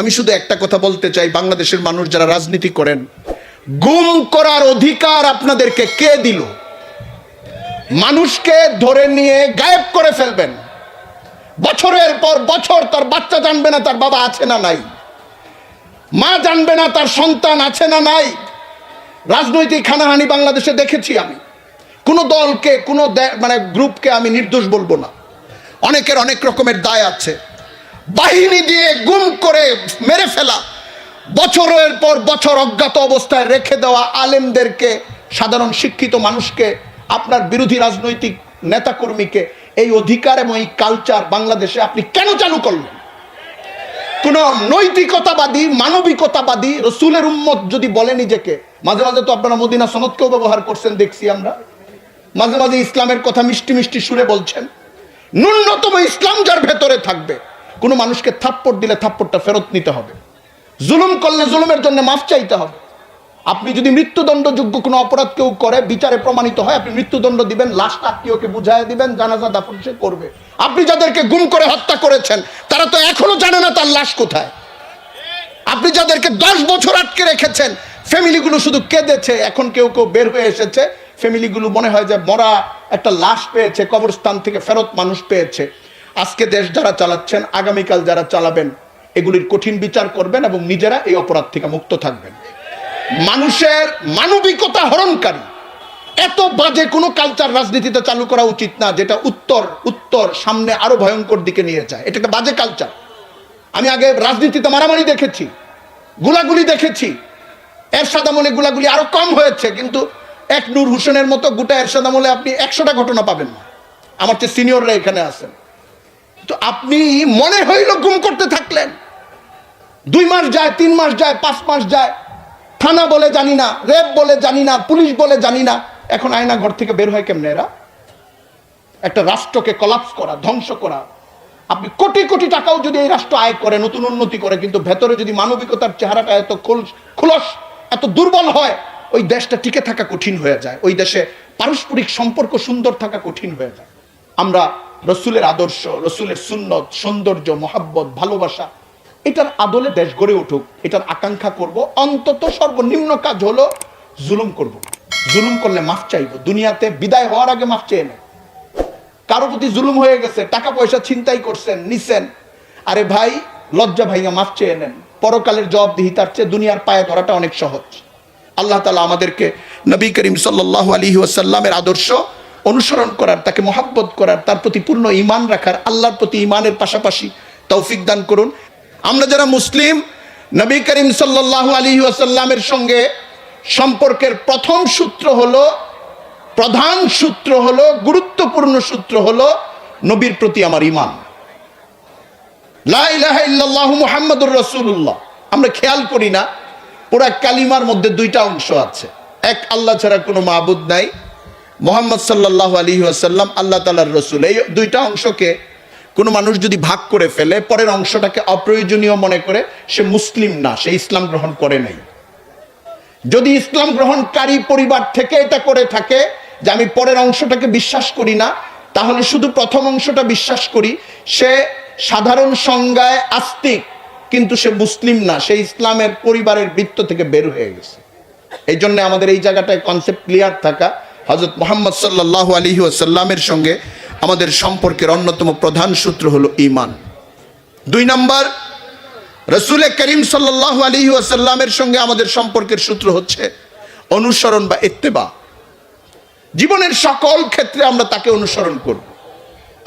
আমি শুধু একটা কথা বলতে চাই, বাংলাদেশের মানুষ যারা রাজনীতি করেন, গুম করার অধিকার আপনাদেরকে কে দিল? মানুষকে ধরে নিয়ে গায়েব করে ফেলবেন, বছরের পর বছর তার বাচ্চা জানবে না তার বাবা আছে না নাই, মা জানবে না তার সন্তান আছে না নাই। রাজনৈতিক হানাহানি বাংলাদেশে দেখেছি আমি। কোনো দলকে, কোনো গ্রুপকে আমি নির্দোষ বলবো না, অনেকের অনেক রকমের দায় আছে। বাহিনী দিয়ে গুম করে মেরে ফেলা, বছরের পর বছর অজ্ঞাত অবস্থায় রেখে দেওয়া আলেমদেরকে, সাধারণ শিক্ষিত মানুষকে, আপনার বিরোধী রাজনৈতিক নেতাকর্মীকে, এই অধিকার এবং এই কালচার বাংলাদেশে আপনি কেন চালু করলেন? কোন নৈতিকতাবাদী, মানবিকতাবাদী, রসুলের উম্মত যদি বলে নিজেকে, মাঝে মাঝে তো আপনারা মদিনা সনদকেও ব্যবহার করছেন দেখছি আমরা, মাঝে মাঝে ইসলামের কথা মিষ্টি মিষ্টি সুরে বলছেন। ন্যূনতম ইসলাম যার ভেতরে থাকবে, কোনো মানুষকে থাপ্পড় দিলে থাপ্পড়টা ফেরত নিতে হবে, জুলুম করলে জুলুমের জন্য মাফ চাইতে হবে। আপনি যদি মৃত্যুদণ্ডযোগ্য কোনো অপরাধ কেউ করে, বিচারে প্রমাণিত হয়, আপনি মৃত্যুদণ্ড দিবেন, লাশটা আত্মীয়কে বুঝায় দিবেন, জানাজা দাফন সে করবে। আপনি যাদেরকে গুম করে হত্যা করেছেন তারা তো এখনো জানে না তার লাশ কোথায়। আপনি যাদেরকে 10 বছর আটকে রেখেছেন, ফ্যামিলিগুলো শুধু কেঁদেছে, এখন কেউ কেউ বের হয়ে এসেছে, ফ্যামিলিগুলো মনে হয় যে মরা একটা লাশ পেয়েছে, কবরস্থান থেকে ফেরত মানুষ পেয়েছে। আজকে দেশ যারা চালাচ্ছেন, আগামীকাল যারা চালাবেন, এগুলির কঠিন বিচার করবেন এবং নিজেরা এই অপরাধ থেকে মুক্ত থাকবেন। মানুষের মানবিকতা হরণকারী এত বাজে কোনো কালচার রাজনীতিতে চালু করা উচিত না, যেটা উত্তর সামনে আরো ভয়ঙ্কর দিকে নিয়ে যায়। এটা একটা বাজে কালচার। আমি আগে রাজনীতিতে মারামারি দেখেছি, গুলাগুলি দেখেছি। এরশাদ আমলে গুলাগুলি আরো কম হয়েছে, কিন্তু এক নূর হোসেনের মতো গোটা এরশাদ আমলে আপনি 100টা ঘটনা পাবেন না। আমার চেয়ে সিনিয়ররা এখানে আছেন। তো আপনি মনে হইল গুম করতে থাকলেন, 2 মাস যায়, 3 মাস যায়, 5 মাস যায়, থানা বলে জানি না, রেপ বলে জানি না, পুলিশ বলে জানি না। এখন আয়না ঘর থেকে বের হয় কেমনে এরা? একটা রাষ্ট্রকে কলাপস করা, ধ্বংস করা। আপনি কোটি কোটি টাকাও যদি এই রাষ্ট্র আয় করে, নতুন উন্নতি করে, কিন্তু ভেতরে যদি মানবিকতার চেহারাটা এত খোলস, এত দুর্বল হয়, ওই দেশটা টিকে থাকা কঠিন হয়ে যায়, ওই দেশে পারস্পরিক সম্পর্ক সুন্দর থাকা কঠিন হয়ে যায়। আমরা রসুলের আদর্শ, রসুলের সুন্নত, সৌন্দর্য, মহাব্বত, ভালোবাসা, এটার আদলে দেশ গড়ে উঠুক, এটার আকাঙ্ক্ষা করব। অন্তত সর্বনিম্ন কাজ হলো জুলুম করব। জুলুম করলে মাফ চাইব, দুনিয়াতে বিদায় হওয়ার আগে মাফ চেয়ে নেন। কারো প্রতি জুলুম হয়ে গেছে, টাকা পয়সা ছিনতাই করছেন, নিছেন, আরে ভাই লজ্জা ভাইয়া মাফ চেয়ে নেন। পরকালের জবাবদিহি তার চেয়ে দুনিয়ার পায়ে ধরাটা অনেক সহজ। আল্লাহ তাআলা আমাদেরকে নবী করিম সাল্লাল্লাহু আলাইহি ওয়াসাল্লামের আদর্শ অনুসরণ করার, তাকে মহাব্বত করার, তার প্রতি পূর্ণ ঈমান রাখার, আল্লাহর প্রতি ঈমানের পাশাপাশি তৌফিক দান করুন। আমরা যারা মুসলিম, নবী করিম সাল্লাল্লাহু আলাইহি ওয়াসাল্লামের সঙ্গে সম্পর্কের প্রথম সূত্র হলো, প্রধান সূত্র হলো, গুরুত্বপূর্ণ সূত্র হলো নবীর প্রতি আমার ঈমান। লা ইলাহা ইল্লাল্লাহু মুহাম্মাদুর রাসূলুল্লাহ। আমরা খেয়াল করি না, পুরা কালিমার মধ্যে 2টা অংশ আছে। এক, আল্লাহ ছাড়া কোনো মাবুদ নাই, মুহাম্মদ সাল্লাল্লাহু আলাইহি ওয়াসাল্লাম আল্লাহ তাআলার রাসূল। এই 2টা অংশকে কোনো মানুষ যদি ভাগ করে ফেলে, পরের অংশটাকে অপ্রয়োজনীয় মনে করে, সে মুসলিম না, সে ইসলাম গ্রহণ করে নাই। যদি ইসলাম গ্রহণকারী পরিবার থেকে এটা করে থাকে যে আমি পরের অংশটাকে বিশ্বাস করি না, তাহলে শুধু প্রথম অংশটা বিশ্বাস করি, সে সাধারণ সংজ্ঞায় আস্তিক, কিন্তু সে মুসলিম না, সে ইসলামের পরিবারের বৃত্ত থেকে বের হয়ে গেছে। এই জন্য আমাদের এই জায়গাটায় কনসেপ্ট ক্লিয়ার থাকা, হযরত মুহাম্মদ সাল্লাল্লাহু আলাইহি ওয়াসাল্লামের সঙ্গে আমাদের সম্পর্কের অন্যতম প্রধান সূত্র হলো ঈমান। 2 নম্বর, রাসূল করিম সাল্লাল্লাহু আলাইহি ওয়াসাল্লামের সঙ্গে আমাদের সম্পর্কের সূত্র হচ্ছে অনুসরণ বা ইত্তেবা। জীবনের সকল ক্ষেত্রে আমরা তাকে অনুসরণ করব।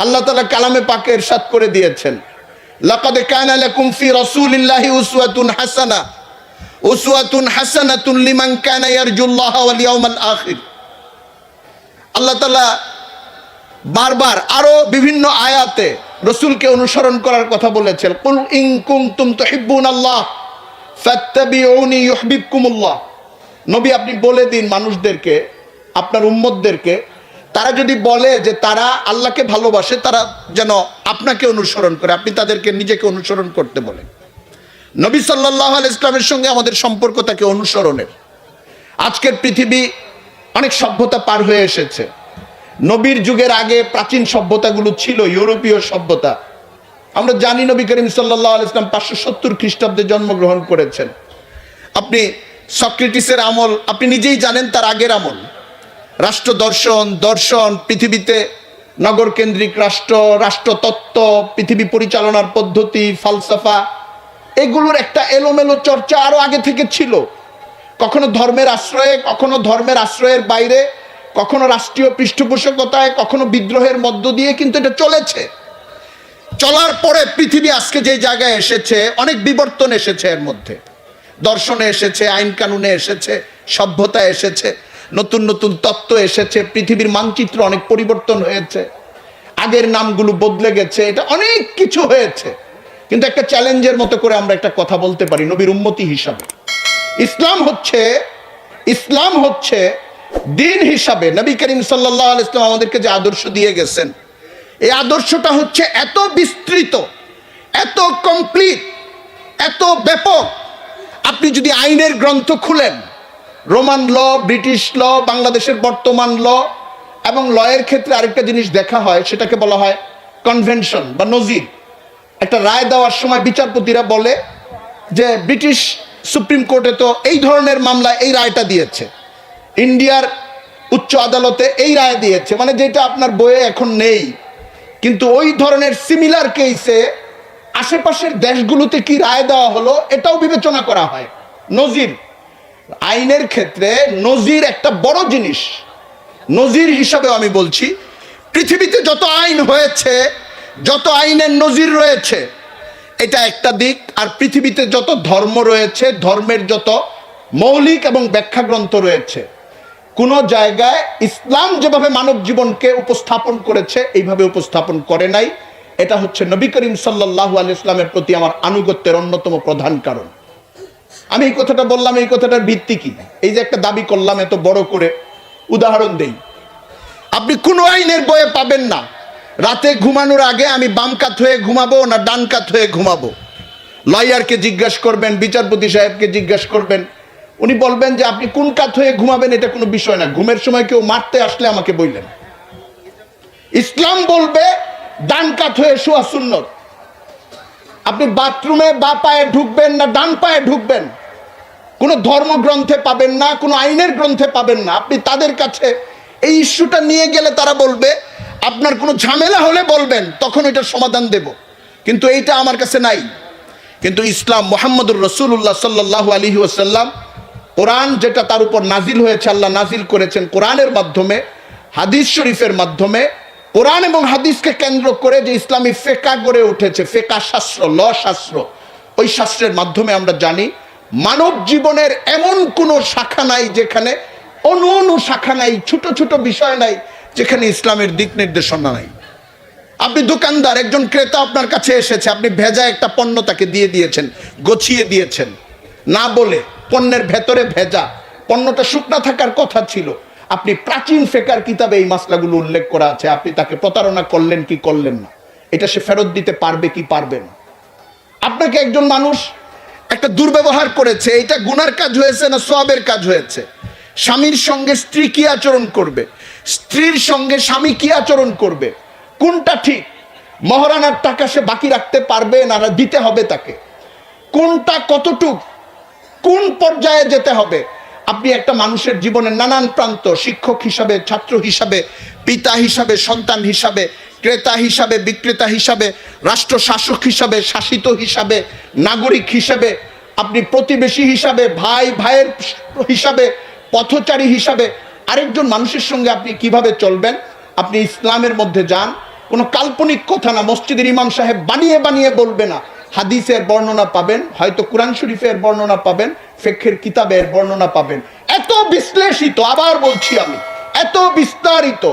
আল্লাহ তাআলা কালামে পাকে ইরশাদ করে দিয়েছেন, লাকাদ কানা লাকুম ফি রাসূলিল্লাহি উসওয়াতুন হাসানাতুন লিমান কানা ইয়ারজুল্লাহ ওয়াল ইয়াউমাল আখির। আল্লাহ তাআলা বারবার আরো বিভিন্ন আয়াতে রাসূলকে অনুসরণ করার কথা বলেছেন। কুল ইন কুনতুম তুহিব্বুনাল্লাহ ফাত্তাবিউনি ইউহিব্বুকুমুল্লাহ। নবী আপনি বলে দিন মানুষদেরকে, আপনার উম্মতদেরকে, তারা যদি বলে যে তারা আল্লাহকে ভালোবাসে, তারা যেন আপনাকে অনুসরণ করে, আপনি তাদেরকে নিজেকে অনুসরণ করতে বলেন। নবী সাল্লাল্লাহু আলাইহি ওয়াসাল্লামের সঙ্গে আমাদের সম্পর্ক তাকে অনুসরণের। আজকের পৃথিবী অনেক সভ্যতা পার হয়ে এসেছে। নবীর যুগের আগে প্রাচীন সভ্যতাগুলো ছিল ইউরোপীয় সভ্যতা, আমরা জানি নবী করিম সাল্লাল্লাহু আলাইহি ওয়াসাল্লাম 570 খ্রিস্টাব্দে জন্মগ্রহণ করেছেন। আপনি সক্রেটিসের আমল আপনি নিজেই জানেন, তার আগের আমল, রাষ্ট্র দর্শন, পৃথিবীতে নগর কেন্দ্রিক রাষ্ট্রতত্ত্ব, পৃথিবী পরিচালনার পদ্ধতি, ফালসাফা, এগুলোর একটা এলোমেলো চর্চা আরো আগে থেকে ছিল। কখনো ধর্মের আশ্রয়ে, কখনো ধর্মের আশ্রয়ের বাইরে, কখনো রাষ্ট্রীয় পৃষ্ঠপোষকতায়, কখনো বিদ্রোহের মধ্য দিয়ে, কিন্তু এটা চলেছে। চলার পরে পৃথিবী আজকে যে জায়গায় এসেছে, অনেক বিবর্তন এসেছে। এর মধ্যে দর্শনে এসেছে, আইন কানুনে এসেছে, সভ্যতা এসেছে, নতুন নতুন তত্ত্ব এসেছে, পৃথিবীর মানচিত্র অনেক পরিবর্তন হয়েছে, আগের নামগুলো বদলে গেছে, এটা অনেক কিছু হয়েছে। কিন্তু একটা চ্যালেঞ্জের মতো করে আমরা একটা কথা বলতে পারি নবীর উম্মতি হিসাবে, ইসলাম হচ্ছে দিন হিসাবে নবী করিম সাল্লাল্লাহু আলাইহি ওয়াসাল্লাম আমাদেরকে যে আদর্শ দিয়ে গেছেন, এই আদর্শটা হচ্ছে এত বিস্তৃত, এত কমপ্লিট, এত ব্যাপক। আপনি যদি আইনের গ্রন্থ খুলেন, রোমান ল, ব্রিটিশ ল, বাংলাদেশের বর্তমান ল, এবং লয়ের ক্ষেত্রে আরেকটা জিনিস দেখা হয়, সেটাকে বলা হয় কনভেনশন বা নজির। একটা রায় দেওয়ার সময় বিচারপতিরা বলে যে ব্রিটিশ সুপ্রিম কোর্টে তো এই ধরনের মামলায় এই রায়টা দিয়েছে, ইন্ডিয়ার উচ্চ আদালতে এই রায় দিয়েছে, মানে যেটা আপনার বইয়ে এখন নেই, কিন্তু ওই ধরনের সিমিলার কেসে আশেপাশের দেশগুলোতে কি রায় দেওয়া হলো এটাও বিবেচনা করা হয়। নজির, আইনের ক্ষেত্রে নজির একটা বড় জিনিস। নজির হিসাবে আমি বলছি, পৃথিবীতে যত আইন হয়েছে, যত আইনের নজির রয়েছে, এটা একটা দিক। আর পৃথিবীতে যত ধর্ম রয়েছে, ধর্মের যত মৌলিক এবং ব্যাখ্যা গ্রন্থ রয়েছে, কোন জায়গায় ইসলাম যেভাবে মানব জীবনকে উপস্থাপন করেছে এইভাবে উপস্থাপন করে নাই। এটা হচ্ছে নবী করিম সাল্লাল্লাহু আলাইহি ওয়াসাল্লামের প্রতি আমার আনুগত্যের অন্যতম প্রধান কারণ। আমি এই কথাটা বললাম, এই কথাটার ভিত্তি কি? এই যে একটা দাবি করলাম এত বড় করে, উদাহরণ দেই। আপনি কোন আইনের বইয়ে পাবেন না রাতে ঘুমানোর আগে আমি বাম কাত হয়ে ঘুমাবো না ডান কাত হয়ে ঘুমাবো। লয়ারকে জিজ্ঞাসা করবেন, বিচারপতি সাহেবকে জিজ্ঞাসা করবেন, উনি বলবেন যে আপনি কোন কাত হয়ে ঘুমাবেন এটা কোনো বিষয় না, ঘুমের সময় কেউ মারতে আসলে আমাকে বললেন। ইসলাম বলবে ডান কাত হয়ে শোয়া সুন্নত। আপনি বাথরুমে বা পায়ে ঢুকবেন না ডান পায়ে ঢুকবেন, কোনো ধর্মগ্রন্থে পাবেন না, কোনো আইনের গ্রন্থে পাবেন না। আপনি তাদের কাছে এই ইস্যুটা নিয়ে গেলে তারা বলবে, আপনার কোনো ঝামেলা হলে বলবেন, তখন এটার সমাধান দেব, কিন্তু এইটা আমার কাছে নাই। কিন্তু ইসলাম, মুহাম্মদুর রাসূলুল্লাহ সাল্লাল্লাহু আলাইহি ওয়াসাল্লাম, কোরআন যেটা তার উপর নাজিল হয়েছে, আল্লাহ নাজিল করেছেন কোরআনের মাধ্যমে, হাদিস শরীফের মাধ্যমে। কোরআন এবং হাদিসকে কেন্দ্র করে যে ইসলামী ফেকা গড়ে উঠেছে, ফেকা শাস্ত্র, ল শাস্ত্র, ওই শাস্ত্রের মাধ্যমে আমরা জানি মানব জীবনের এমন কোনো শাখা নাই যেখানে, অনু শাখা নাই, ছোট ছোট বিষয় নাই যেখানে ইসলামের দিক নির্দেশনা নাই। আপনি দোকানদার, একজন ক্রেতা আপনার কাছে এসেছে, আপনি ভেজা একটা পণ্য তাকে দিয়ে দিয়েছেন, গছিয়ে দিয়েছেন, না বলে পণ্যের ভেতরে ভেজা, পণ্যটা শুকনা থাকার কথা ছিল। আপনি প্রাচীন ফেকার কিতাবে এই মাসলাগুলো উল্লেখ করা আছে, আপনি তাকে প্রতারণা করলেন কি করলেন না, এটা সে ফেরত দিতে পারবে কি পারবে না। আপনাকে একজন মানুষ একটা দুর্ব্যবহার করেছে, এটা গুনার কাজ হয়েছে না সওয়াবের কাজ হয়েছে? স্বামীর সঙ্গে স্ত্রী কি আচরণ করবে, স্ত্রীর সঙ্গে স্বামী কি আচরণ করবে, কোনটা ঠিক? মহারানার টাকা সে বাকি রাখতে পারবে না দিতে হবে তাকে, কোনটা কতটুক, কোন পর্যায়ে যেতে হবে? আপনি একটা মানুষের জীবনের নানান প্রান্ত, শিক্ষক হিসাবে, ছাত্র হিসাবে, পিতা হিসাবে, সন্তান হিসাবে, ক্রেতা হিসাবে, বিক্রেতা হিসাবে, রাষ্ট্র শাসক হিসাবে, শাসিত হিসাবে, নাগরিক হিসাবে, আপনি প্রতিবেশী হিসাবে, ভাই ভাইয়ের হিসাবে, পথচারী হিসাবে আরেকজন মানুষের সঙ্গে আপনি কিভাবে চলবেন? আপনি ইসলামের মধ্যে যান, কোনো কাল্পনিক কথা না, মসজিদের ইমাম সাহেব বানিয়ে বানিয়ে বলবে না, হাদিসের বর্ণনা পাবেন, হয়তো কোরআন শরীফের বর্ণনা পাবেন, ফিকহের কিতাবের বর্ণনা পাবেন। এত বিশ্লেষিত, আবার বলছি আমি, এত বিস্তারিত,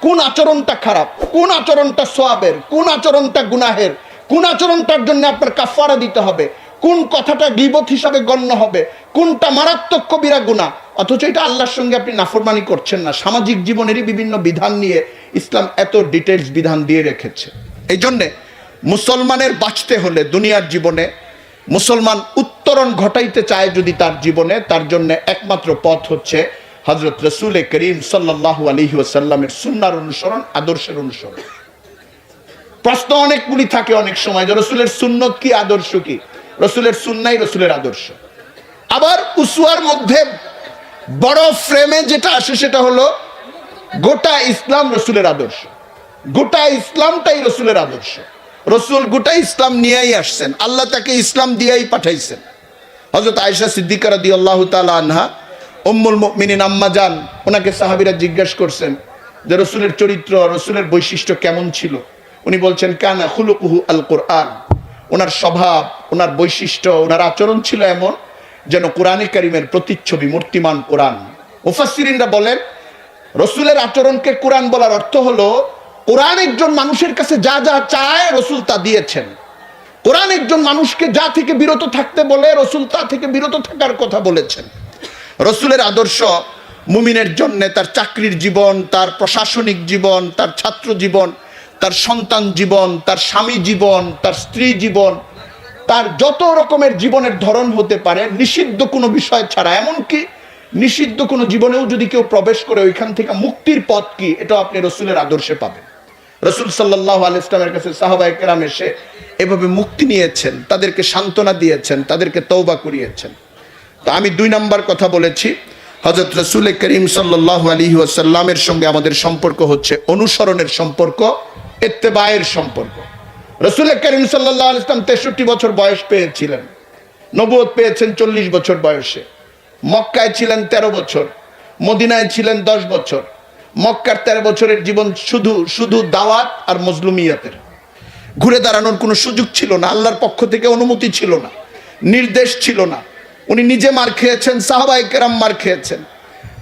কোন আচরণটা খারাপ, কোন আচরণটা সওয়াবের, কোন আচরণটা গুনাহের, কোন আচরণটার জন্য আপনার কাফারা দিতে হবে, কোন কথাটা গীবত হিসাবে গণ্য হবে, কোনটা মারাত্মক কবিরা গুনাহ। অথচ এটা আল্লাহর সঙ্গে আপনি নাফরমানি করছেন না। সামাজিক জীবনেরই বিভিন্ন বিধান নিয়ে ইসলাম এত ডিটেলস বিধান দিয়ে রেখেছে। এই জন্যে মুসলমানের বাঁচতে হলে দুনিয়ার জীবনে, মুসলমান উত্তরণ ঘটাইতে চায় যদি তার জীবনে, তার জন্য একমাত্র পথ হচ্ছে হযরত রাসূল করিম সাল্লাল্লাহু আলাইহি ওয়াসাল্লামের সুন্নাহর অনুসরণ, আদর্শের অনুসরণ। প্রশ্ন অনেকগুলি থাকে অনেক সময় যে রসুলের সুন্নত কি, আদর্শ কি। রসুলের সুন্নাই রসুলের আদর্শ। আবার উসওয়ার মধ্যে বড় ফ্রেমে যেটা আসে সেটা হলো গোটা ইসলাম রসুলের আদর্শ। গোটা ইসলামটাই রসুলের আদর্শ। রসুল গোটা ইসলাম নিয়েই আসছেন, আল্লাহ তাকে ইসলাম দিয়েই পাঠাইছেন। হযরত আয়েশা সিদ্দিকা রাদিয়াল্লাহু তাআলা আনহা, উম্মুল মুমিনিন আম্মা জান, ওনাকে সাহাবীরা জিজ্ঞাসা করছেন যে রসুলের চরিত্র, রসুলের বৈশিষ্ট্য কেমন ছিল। উনি বলছেন কানা খুলুকুহু আল কোরআন। ওনার স্বভাব, ওনার বৈশিষ্ট্য, ওনার আচরণ ছিল এমন যেন কোরআনে কারিমের প্রতিচ্ছবি, মূর্তিমান কোরআন। মুফাসসিরিনরা বলেন রসুলের আচরণকে কোরআন বলার অর্থ হলো কোরআন একজন মানুষের কাছে যা যা চায় রসুল তা দিয়েছেন। কোরআন একজন মানুষকে যা থেকে বিরত থাকতে বলে রসুল তা থেকে বিরত থাকার কথা বলেছেন। রসুলের আদর্শ মুমিনের জন্য তার চাকরির জীবন, তার প্রশাসনিক জীবন, তার ছাত্র জীবন, তার সন্তান জীবন, তার স্বামী জীবন, তার স্ত্রী জীবন, তার যত রকমের জীবনের ধরন হতে পারে নিষিদ্ধ কোনো বিষয় ছাড়া, এমনকি নিষিদ্ধ কোনো জীবনেও যদি কেউ প্রবেশ করে ওইখান থেকে মুক্তির পথ কি, এটা আপনি রসুলের আদর্শে পাবেন। রসুল সাল্লাল্লাহু আলাইহি ওয়াসাল্লামের কাছে সাহাবায়ে কেরাম এসে এভাবে মুক্তি নিয়েছেন, তাদেরকে সান্ত্বনা দিয়েছেন, তাদেরকে তওবা করিয়েছেন। তো আমি 2 নাম্বার কথা বলেছি, হযরত রাসূল করিম সাল্লাল্লাহু আলাইহি ওয়াসাল্লামের সঙ্গে আমাদের সম্পর্ক হচ্ছে অনুসরণের সম্পর্ক, ইত্তেবায়ের সম্পর্ক। রাসূল করিম সাল্লাল্লাহু আলাইহি ওয়াসাল্লাম 63 বছর বয়স পেয়েছিলেন, নবুয়ত পেয়েছেন 40 বছর বয়সে। মক্কায় ছিলেন 13 বছর, মদিনায় ছিলেন 10 বছর। মক্কার 13 বছরের জীবন শুধু দাওয়াত আর মজলুমিয়াতের। ঘুরে দাঁড়ানোর কোনো সুযোগ ছিল না, আল্লাহর পক্ষ থেকে অনুমতি ছিল না, নির্দেশ ছিল না। উনি নিজে মার খেয়েছেন, সাহাবায়ে কেরাম মার খেয়েছেন।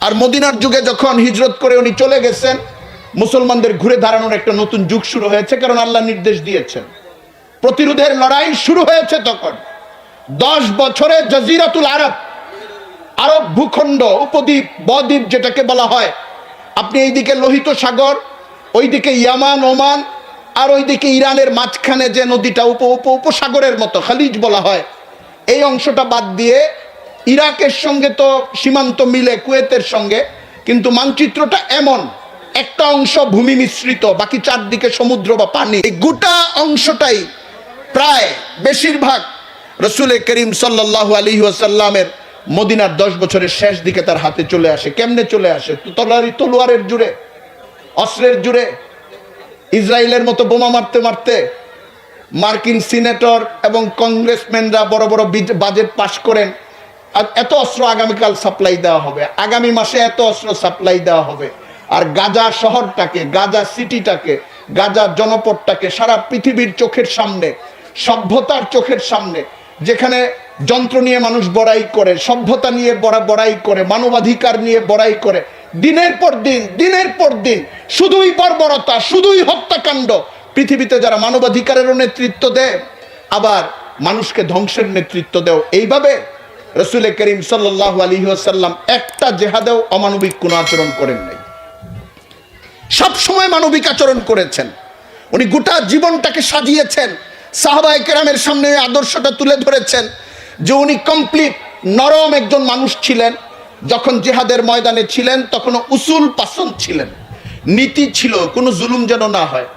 আর মদিনার যুগে যখন হিজরত করে উনি চলে গেছেন, মুসলমানদের ঘুরে দাঁড়ানোর একটা নতুন যুগ শুরু হয়েছে, কারণ আল্লাহ নির্দেশ দিয়েছেন। প্রতিরোধের লড়াই শুরু হয়েছে তখন। 10 বছরে জাজিরাতুল আরব, আরব ভূখণ্ড, উপদ্বীপ, বদ্বীপ যেটাকে বলা হয়, আপনি এইদিকে লোহিত সাগর, ওইদিকে ইয়ামান, ওমান, আর ওইদিকে ইরানের মাঝখানে যে নদীটা উপসাগরের মতো খালিজ বলা হয়, এই অংশটা বাদ দিয়ে ইরাকের সঙ্গে তো সীমান্ত মিলে কুয়েতের সঙ্গে, কিন্তু মানচিত্রটা এমন একটা অংশ ভূমি মিশ্রিত, বাকি চারদিকে সমুদ্র বা পানি। এই গোটা অংশটাই প্রায় বেশিরভাগ রাসূল করিম সাল্লাল্লাহু আলাইহি ওয়াসাল্লামের মদিনার 10 বছরের শেষ দিকে তার হাতে চলে আসে। কেমনে চলে আসে? তলোয়ারের জুড়ে, অস্ত্রের জুড়ে, ইসরায়েলের মতো বোমা মারতে মারতে। মার্কিন সিনেটর এবং কংগ্রেসম্যানরা বড় বড় বাজেট পাশ করেন, আর এত অস্ত্র আগামীকাল সাপ্লাই দেওয়া হবে, আগামী মাসে এত অস্ত্র সাপ্লাই দেওয়া হবে। আর গাজা শহরটাকে, গাজা সিটিটাকে, গাজা জনপদটাকে সারা পৃথিবীর চোখের সামনে, সভ্যতার চোখের সামনে, যেখানে যন্ত্র নিয়ে মানুষ বড়াই করে, সভ্যতা নিয়ে বড়াই করে, মানবাধিকার নিয়ে বড়াই করে, দিনের পর দিন শুধুই বর্বরতা, শুধুই হত্যাকাণ্ড। পৃথিবীতে যারা মানবাধিকারেরও নেতৃত্ব দেয়, আবার মানুষকে ধ্বংসের নেতৃত্ব দেয়, এইভাবে রাসূল করিম সাল্লাল্লাহু আলাইহি ওয়াসাল্লাম একটা জেহাদেও অমানবিক কোনো আচরণ করেন নাই, সব সময় মানবিক আচরণ করেছেন। উনি গোটা জীবনটাকে সাজিয়েছেন, সাহাবায়ে কেরামের সামনে আদর্শটা তুলে ধরেছেন যে উনি কমপ্লিট নরম একজন মানুষ ছিলেন। যখন জিহাদের ময়দানে ছিলেন তখন উসুল পাসন্দ ছিলেন, নীতি ছিল কোনো জুলুম যেন না হয়।